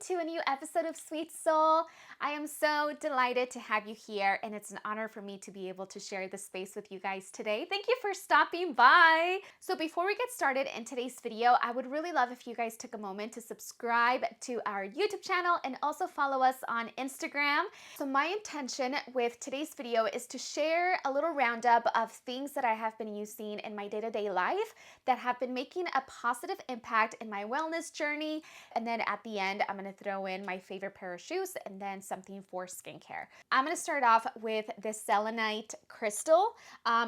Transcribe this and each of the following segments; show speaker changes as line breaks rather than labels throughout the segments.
to a new episode of Sweet Soul. I am so delighted to have you here, and it's an honor for me to be able to share this space with you guys today. Thank you for stopping by. So before we get started in today's video, I would really love if you guys took a moment to subscribe to our YouTube channel and also follow us on Instagram. So my intention with today's video is to share a little roundup of things that I have been using in my day-to-day life that have been making a positive impact in my wellness journey. And then at the end, I'm gonna throw in my favorite pair of shoes and then something for skincare. I'm gonna start off with this Selenite Crystal.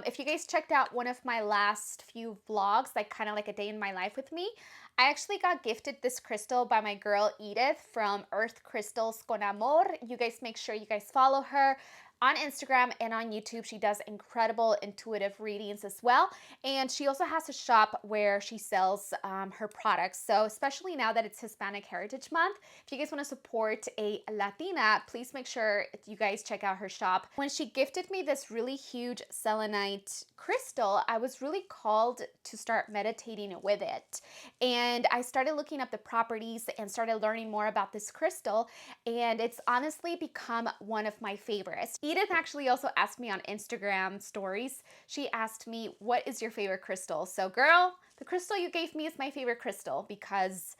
If you guys checked out one of my last few vlogs, like kind of like a day in my life with me, I actually got gifted this crystal by my girl Edith from Earth Crystals con Amor. You guys make sure you guys follow her on Instagram and on YouTube. She does incredible intuitive readings as well. And she also has a shop where she sells her products. So especially now that it's Hispanic Heritage Month, if you guys want to support a Latina, please make sure you guys check out her shop. When she gifted me this really huge selenite crystal, I was really called to start meditating with it. And I started looking up the properties and started learning more about this crystal. And it's honestly become one of my favorites. Edith actually also asked me on Instagram stories. She asked me, what is your favorite crystal? So girl, the crystal you gave me is my favorite crystal because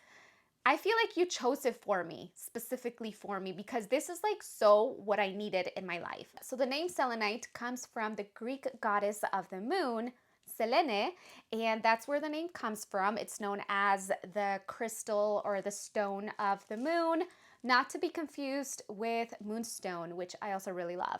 I feel like you chose it for me, specifically for me, because this is like so what I needed in my life. So the name selenite comes from the Greek goddess of the moon, Selene, and that's where the name comes from. It's known as the crystal or the stone of the moon, not to be confused with moonstone, which I also really love.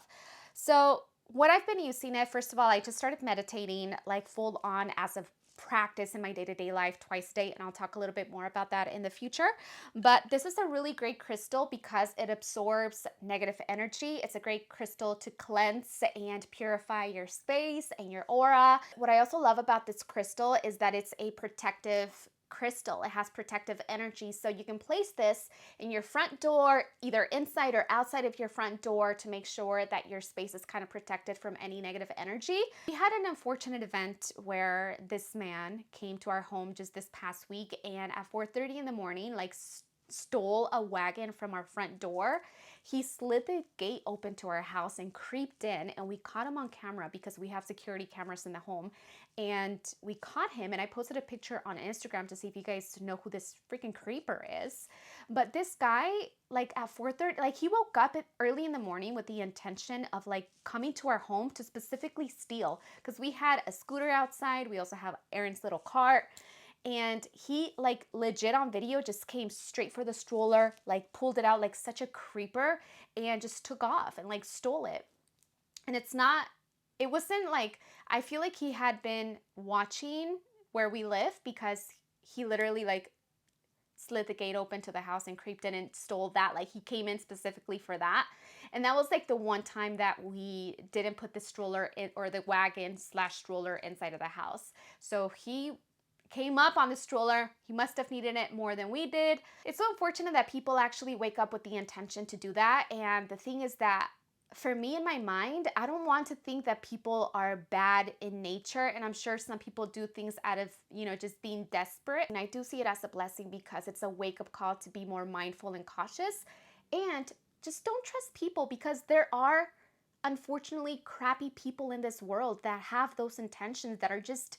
So what I've been using it, first of all, I just started meditating like full on as a practice in my day-to-day life twice a day, and I'll talk a little bit more about that in the future. But this is a really great crystal because it absorbs negative energy. It's a great crystal to cleanse and purify your space and your aura. What I also love about this crystal is that it's a protective crystal. It has protective energy, so you can place this in your front door, either inside or outside of your front door, to make sure that your space is kind of protected from any negative energy. We had an unfortunate event where this man came to our home just this past week, and at 4:30 in the morning, like stole a wagon from our front door. He slid the gate open to our house and creeped in, and we caught him on camera because we have security cameras in the home, and we caught him. And I posted a picture on Instagram to see if you guys know who this freaking creeper is. But this guy, like at 4:30, like he woke up early in the morning with the intention of like coming to our home to specifically steal, because we had a scooter outside. We also have Aaron's little cart. And he like legit on video just came straight for the stroller, like pulled it out like such a creeper, and just took off and like stole it. And it wasn't like, I feel like he had been watching where we live, because he literally like slid the gate open to the house and creeped in and stole that. Like he came in specifically for that. And that was like the one time that we didn't put the stroller in, or the wagon / stroller inside of the house. So he came up on the stroller. He must have needed it more than we did. It's so unfortunate that people actually wake up with the intention to do that. And the thing is that for me, in my mind, I don't want to think that people are bad in nature. And I'm sure some people do things out of, just being desperate. And I do see it as a blessing because it's a wake-up call to be more mindful and cautious. And just don't trust people, because there are unfortunately crappy people in this world that have those intentions that are just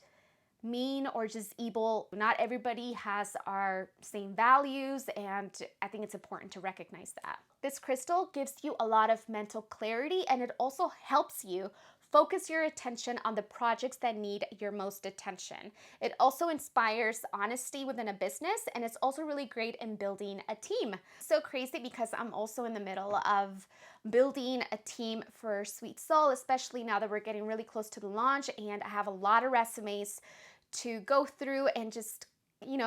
mean or just evil. Not everybody has our same values, and I think it's important to recognize that. This crystal gives you a lot of mental clarity, and it also helps you focus your attention on the projects that need your most attention. It also inspires honesty within a business, and it's also really great in building a team. So crazy because I'm also in the middle of building a team for Sweet Soul, especially now that we're getting really close to the launch, and I have a lot of resumes to go through, and just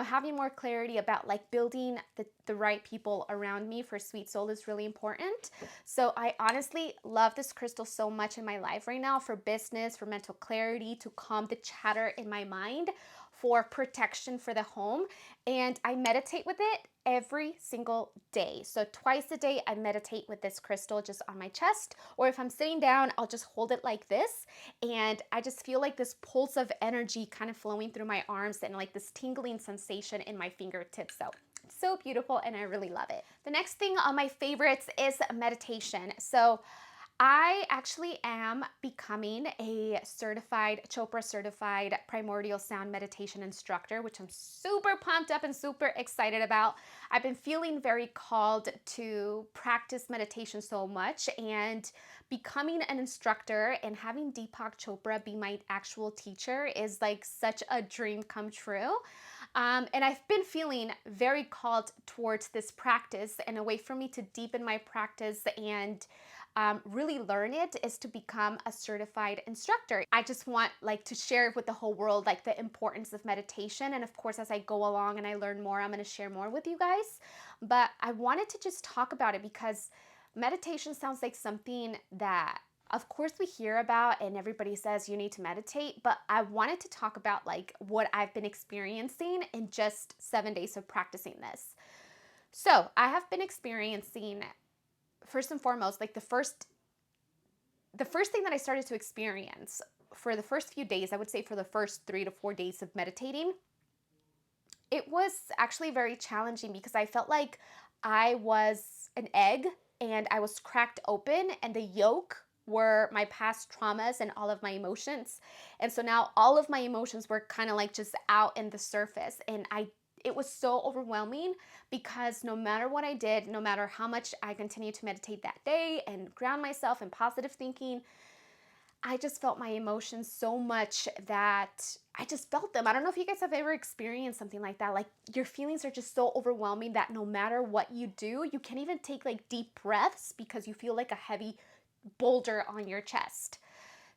having more clarity about like building the right people around me for Sweet Soul is really important. So I honestly love this crystal so much in my life right now, for business, for mental clarity, to calm the chatter in my mind, for protection for the home. And I meditate with it every single day. So twice a day I meditate with this crystal just on my chest, or if I'm sitting down, I'll just hold it like this, and I just feel like this pulse of energy kind of flowing through my arms, and like this tingling sensation in my fingertips. So so beautiful and I really love it. The next thing on my favorites is meditation. So I actually am becoming a certified, Chopra certified primordial sound meditation instructor, which I'm super pumped up and super excited about. I've been feeling very called to practice meditation so much, and becoming an instructor and having Deepak Chopra be my actual teacher is like such a dream come true. And I've been feeling very called towards this practice, and a way for me to deepen my practice and really learn it is to become a certified instructor. I just want like to share with the whole world like the importance of meditation, and of course as I go along and I learn more, I'm going to share more with you guys. But I wanted to just talk about it because meditation sounds like something that of course we hear about and everybody says you need to meditate, but I wanted to talk about like what I've been experiencing in just 7 days of practicing this. So I have been experiencing, first and foremost, like the first thing that I started to experience for the first few days, I would say for the first 3 to 4 days of meditating, it was actually very challenging because I felt like I was an egg and I was cracked open, and the yolk were my past traumas and all of my emotions. And so now all of my emotions were kind of like just out in the surface, and it was so overwhelming because no matter what I did, no matter how much I continued to meditate that day and ground myself in positive thinking, I just felt my emotions so much that I just felt them. I don't know if you guys have ever experienced something like that. Like your feelings are just so overwhelming that no matter what you do, you can't even take like deep breaths because you feel like a heavy boulder on your chest.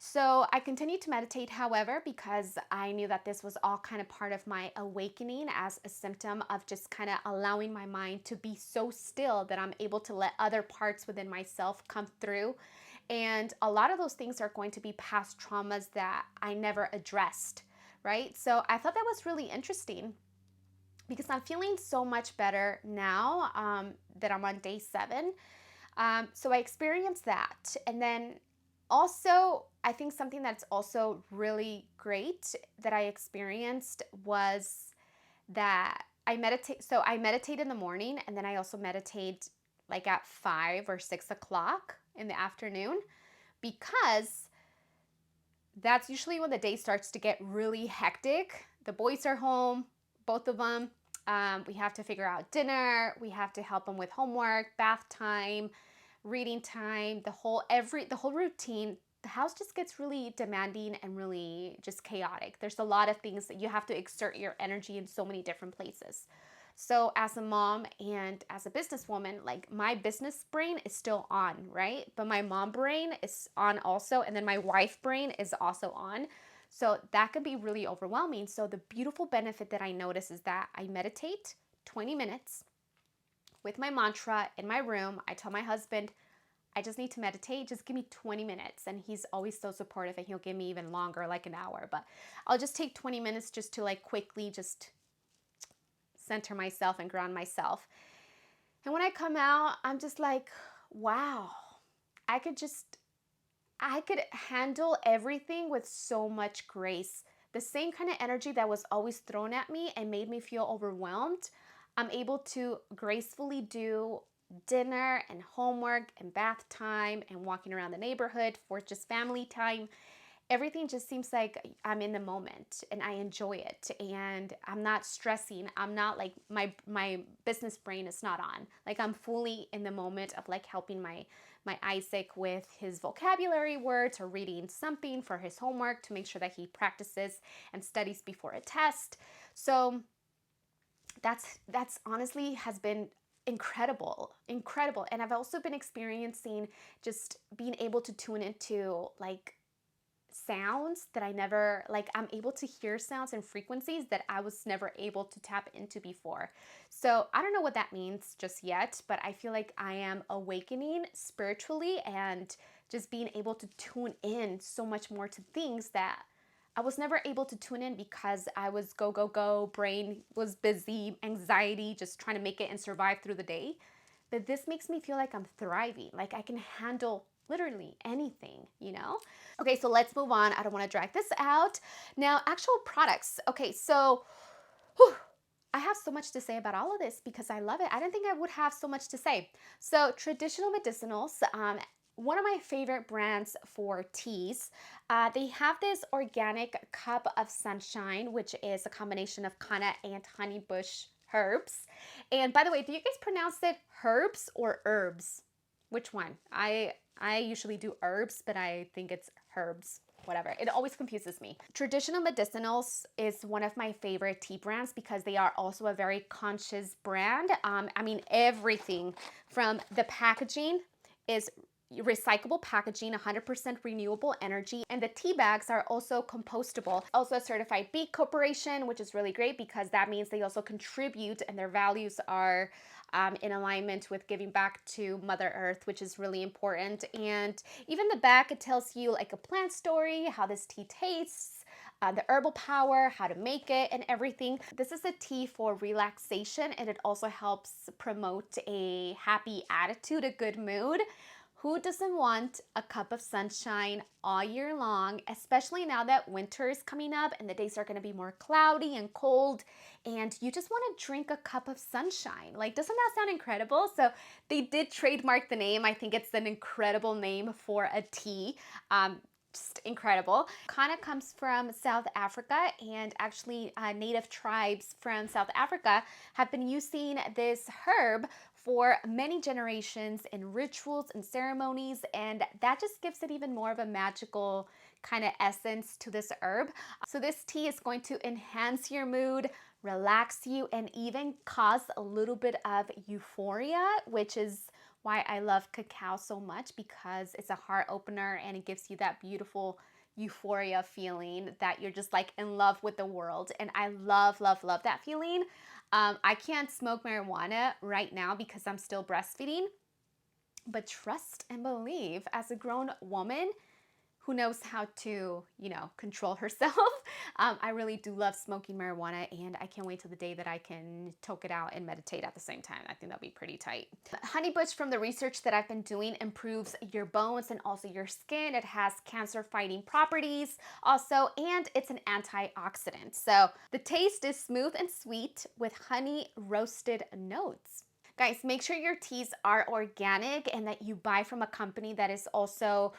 So I continued to meditate, however, because I knew that this was all kind of part of my awakening as a symptom of just kind of allowing my mind to be so still that I'm able to let other parts within myself come through. And a lot of those things are going to be past traumas that I never addressed, right? So I thought that was really interesting because I'm feeling so much better now that I'm on day 7. So I experienced that. And then also, I think something that's also really great that I experienced was that I meditate. So I meditate in the morning, and then I also meditate like at 5 or 6 o'clock in the afternoon, because that's usually when the day starts to get really hectic. The boys are home, both of them. We have to figure out dinner. We have to help them with homework, bath time, reading time, the whole routine. The house just gets really demanding and really just chaotic. There's a lot of things that you have to exert your energy in so many different places. So as a mom and as a businesswoman, like my business brain is still on, right? But my mom brain is on also, and then my wife brain is also on. So that can be really overwhelming. So the beautiful benefit that I notice is that I meditate 20 minutes with my mantra in my room. I tell my husband, I just need to meditate. Just give me 20 minutes. And he's always so supportive, and he'll give me even longer, like an hour. But I'll just take 20 minutes just to like quickly just center myself and ground myself. And when I come out, I'm just like, wow, I could handle everything with so much grace. The same kind of energy that was always thrown at me and made me feel overwhelmed, I'm able to gracefully do dinner and homework and bath time and walking around the neighborhood for just family time. Everything just seems like I'm in the moment and I enjoy it, and I'm not stressing. I'm not like my business brain is not on. Like I'm fully in the moment of like helping my Isaac with his vocabulary words or reading something for his homework to make sure that he practices and studies before a test. So that's honestly has been incredible. And I've also been experiencing just being able to tune into like sounds that I never, like I'm able to hear sounds and frequencies that I was never able to tap into before. So I don't know what that means just yet, but I feel like I am awakening spiritually and just being able to tune in so much more to things that I was never able to tune in because I was go, go, go, brain was busy, anxiety, just trying to make it and survive through the day. But this makes me feel like I'm thriving, like I can handle literally anything, you know? Okay, so let's move on. I don't want to drag this out. Now, actual products. Okay, so I have so much to say about all of this because I love it. I didn't think I would have so much to say. So, traditional medicinals, one of my favorite brands for teas, they have this organic cup of sunshine, which is a combination of kanna and honeybush herbs. And by the way, do you guys pronounce it herbs or herbs? Which one? I usually do herbs, but I think it's herbs. Whatever. It always confuses me. Traditional Medicinals is one of my favorite tea brands because they are also a very conscious brand. I mean, everything from the packaging is recyclable packaging, 100% renewable energy, and the tea bags are also compostable. Also a certified B Corporation, which is really great because that means they also contribute and their values are in alignment with giving back to Mother Earth, which is really important. And even the back, it tells you like a plant story, how this tea tastes, the herbal power, how to make it, and everything. This is a tea for relaxation, and it also helps promote a happy attitude, a good mood. Who doesn't want a cup of sunshine all year long, especially now that winter is coming up and the days are going to be more cloudy and cold, and you just want to drink a cup of sunshine? Like, doesn't that sound incredible? So they did trademark the name. I think it's an incredible name for a tea. Just incredible. Kanna comes from South Africa, and actually native tribes from South Africa have been using this herb for many generations in rituals and ceremonies, and that just gives it even more of a magical kind of essence to this herb. So this tea is going to enhance your mood, relax you, and even cause a little bit of euphoria, which is why I love cacao so much, because it's a heart opener and it gives you that beautiful euphoria feeling that you're just like in love with the world. And I love, love, love that feeling. I can't smoke marijuana right now because I'm still breastfeeding, but trust and believe, as a grown woman who knows how to, control herself, I really do love smoking marijuana, and I can't wait till the day that I can toke it out and meditate at the same time. I think that'll be pretty tight. Honeybush, from the research that I've been doing, improves your bones and also your skin. It has cancer-fighting properties also, and it's an antioxidant. So the taste is smooth and sweet with honey roasted notes. Guys, make sure your teas are organic and that you buy from a company that is also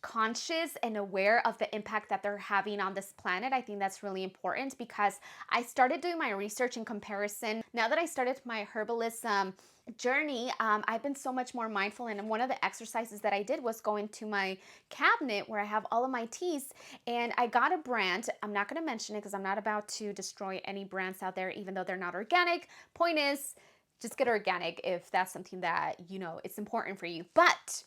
conscious and aware of the impact that they're having on this planet. I think that's really important because I started doing my research in comparison. Now that I started my herbalism journey, I've been so much more mindful, and one of the exercises that I did was go into my cabinet where I have all of my teas, and I got a brand. I'm not going to mention it because I'm not about to destroy any brands out there, even though they're not organic. Point is, just get organic if that's something that it's important for you. But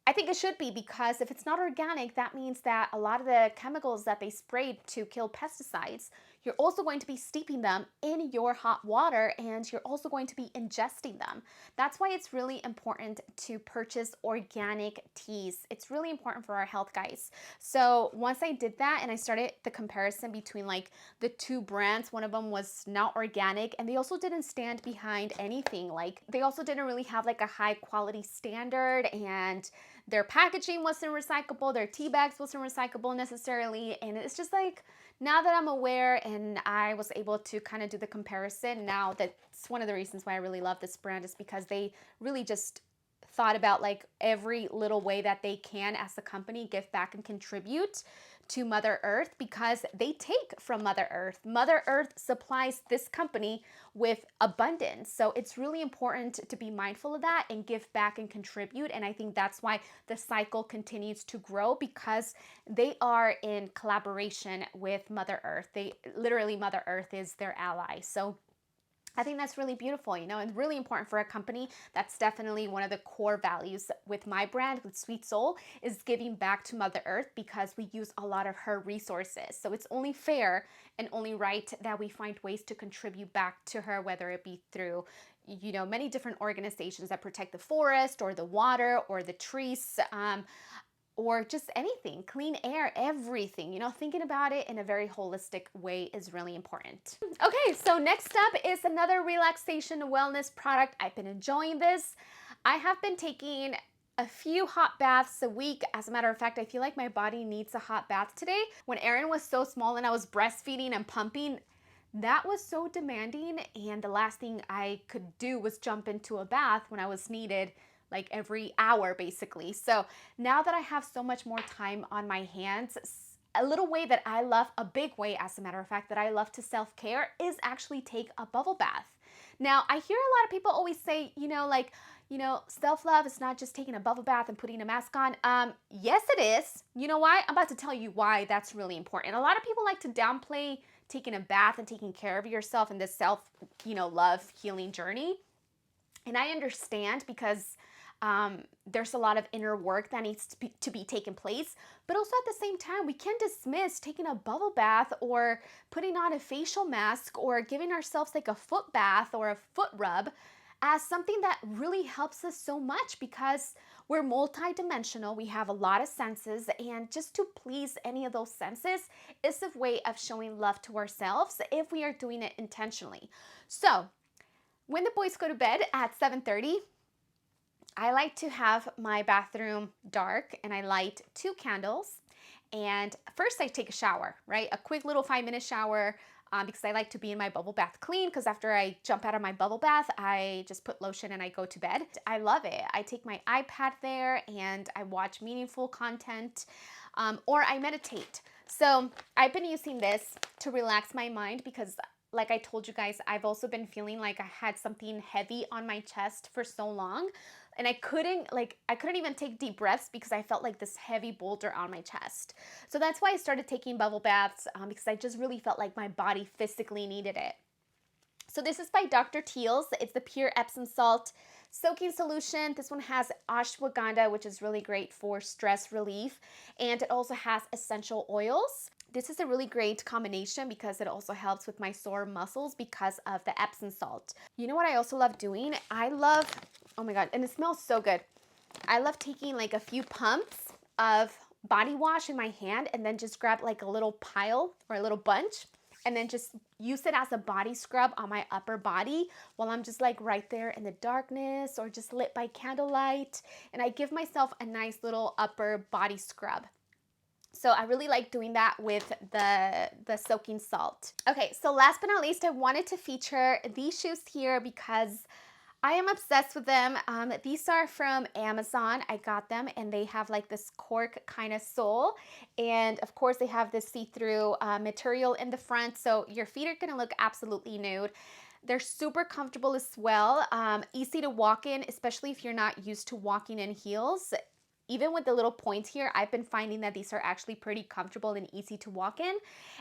I think it should be, because if it's not organic, that means that a lot of the chemicals that they sprayed to kill pesticides, you're also going to be steeping them in your hot water, and you're also going to be ingesting them. That's why it's really important to purchase organic teas. It's really important for our health, guys. So once I did that and I started the comparison between like the two brands, one of them was not organic, and they also didn't stand behind anything. Like, they also didn't really have like a high quality standard, and their packaging wasn't recyclable, their tea bags wasn't recyclable necessarily. And it's just like, now that I'm aware and I was able to kind of do the comparison, now that's one of the reasons why I really love this brand, is because they really just thought about like every little way that they can, as a company, give back and contribute to Mother Earth, because they take from Mother Earth. Mother Earth supplies this company with abundance. So it's really important to be mindful of that and give back and contribute. And I think that's why the cycle continues to grow, because they are in collaboration with Mother Earth. Literally, Mother Earth is their ally. So I think that's really beautiful, and really important for a company. That's definitely one of the core values with my brand, with Sweet Soul, is giving back to Mother Earth, because we use a lot of her resources. So it's only fair and only right that we find ways to contribute back to her, whether it be through many different organizations that protect the forest or the water or the trees, or just anything, clean air, everything. Thinking about it in a very holistic way is really important. Okay, so next up is another relaxation wellness product. I've been enjoying this. I have been taking a few hot baths a week. As a matter of fact, I feel like my body needs a hot bath today. When Aaron was so small and I was breastfeeding and pumping, that was so demanding, and the last thing I could do was jump into a bath when I was needed like every hour basically. So now that I have so much more time on my hands, a little way that I love, a big way as a matter of fact, that I love to self-care is actually take a bubble bath. Now, I hear a lot of people always say, self-love is not just taking a bubble bath and putting a mask on. Yes, it is. You know why? I'm about to tell you why that's really important. A lot of people like to downplay taking a bath and taking care of yourself in this love healing journey. And I understand because there's a lot of inner work that needs to be taken place. But also at the same time, we can dismiss taking a bubble bath or putting on a facial mask or giving ourselves like a foot bath or a foot rub as something that really helps us so much, because we're multidimensional. We have a lot of senses, and just to please any of those senses is a way of showing love to ourselves if we are doing it intentionally. So when the boys go to bed at 7:30, I like to have my bathroom dark, and I light 2 candles. And first I take a shower, right? A quick little 5-minute shower, because I like to be in my bubble bath clean, because after I jump out of my bubble bath, I just put lotion and I go to bed. I love it. I take my iPad there and I watch meaningful content, or I meditate. So I've been using this to relax my mind because, like I told you guys, I've also been feeling like I had something heavy on my chest for so long. And I couldn't even take deep breaths because I felt like this heavy boulder on my chest. So that's why I started taking bubble baths, because I just really felt like my body physically needed it. So this is by Dr. Teal's. It's the pure Epsom salt soaking solution. This one has ashwagandha, which is really great for stress relief. And it also has essential oils. This is a really great combination because it also helps with my sore muscles because of the Epsom salt. You know what I also love doing? Oh my God, and it smells so good. I love taking like a few pumps of body wash in my hand and then just grab like a little pile or a little bunch and then just use it as a body scrub on my upper body while I'm just like right there in the darkness or just lit by candlelight. And I give myself a nice little upper body scrub. So I really like doing that with the soaking salt. Okay, so last but not least, I wanted to feature these shoes here because I am obsessed with them. These are from Amazon. I got them and they have like this cork kind of sole. And of course they have this see-through material in the front. So your feet are gonna look absolutely nude. They're super comfortable as well. Easy to walk in, especially if you're not used to walking in heels. Even with the little points here, I've been finding that these are actually pretty comfortable and easy to walk in.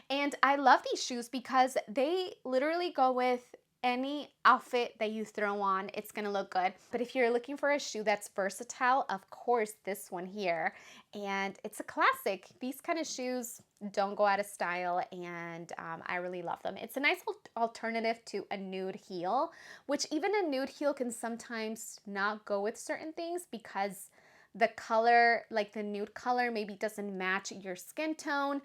And I love these shoes because they literally go with any outfit that you throw on. It's gonna look good. But if you're looking for a shoe that's versatile, of course this one here. And it's a classic. These kind of shoes don't go out of style, and I really love them. It's a nice alternative to a nude heel, which even a nude heel can sometimes not go with certain things because the color, like the nude color, maybe doesn't match your skin tone.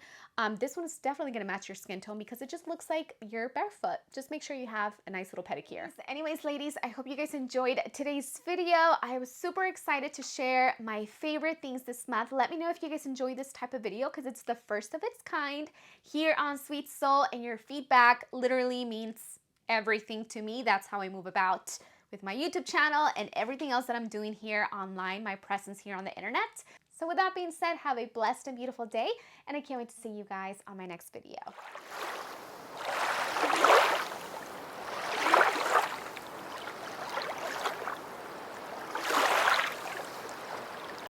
This one is definitely gonna match your skin tone because it just looks like you're barefoot. Just make sure you have a nice little pedicure. Anyways, ladies, I hope you guys enjoyed today's video. I was super excited to share my favorite things this month. Let me know if you guys enjoy this type of video because it's the first of its kind here on Sweet Soul, and your feedback literally means everything to me. That's how I move about with my YouTube channel and everything else that I'm doing here online, my presence here on the internet. So with that being said, have a blessed and beautiful day, and I can't wait to see you guys on my next video.